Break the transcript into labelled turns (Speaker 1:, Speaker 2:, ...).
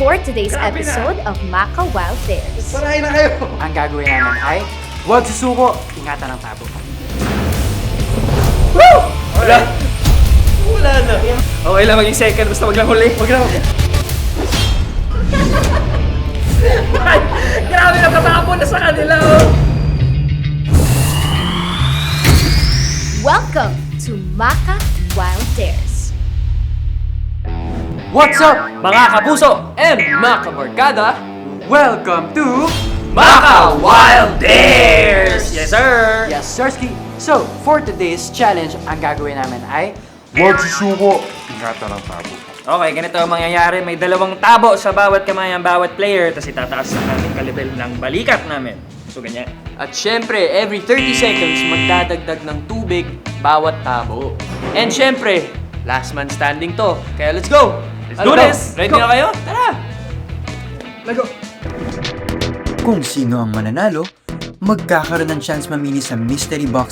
Speaker 1: For today's episode of Maka Wild Dares.
Speaker 2: Parahin na kayo!
Speaker 3: Ang gagawin namin ay huwag susuko, ingatan ang tabo.
Speaker 2: Wala! Wala na!
Speaker 4: Okay lang maging second, basta wag lang huli.
Speaker 2: Wag na, wag na.
Speaker 4: Grabe, nakatapon na sa kanila, oh.
Speaker 1: Welcome to Maka Wild Dares.
Speaker 3: What's up?
Speaker 4: Mga kapuso and mga kabarkada,
Speaker 3: Welcome to
Speaker 4: Maka Wild Dares! Yes, sir!
Speaker 3: Yes, Sirski. So, for today's challenge, ang gagawin namin ay
Speaker 2: Huwag susuko! Ingatan ang tabo.
Speaker 4: Okay, ganito ang mangyayari. May dalawang tabo sa bawat kamay ang bawat player, tapos itataas ang ating kalibel ng balikat namin. So, ganyan.
Speaker 5: At syempre, every 30 seconds, magdadagdag ng tubig bawat tabo. And syempre, last man standing to. Kaya let's go!
Speaker 4: Let's do this!
Speaker 5: Ready
Speaker 4: Go!
Speaker 5: na kayo? Tara!
Speaker 6: Kung sino ang mananalo, magkakaroon ng chance mamili sa mystery box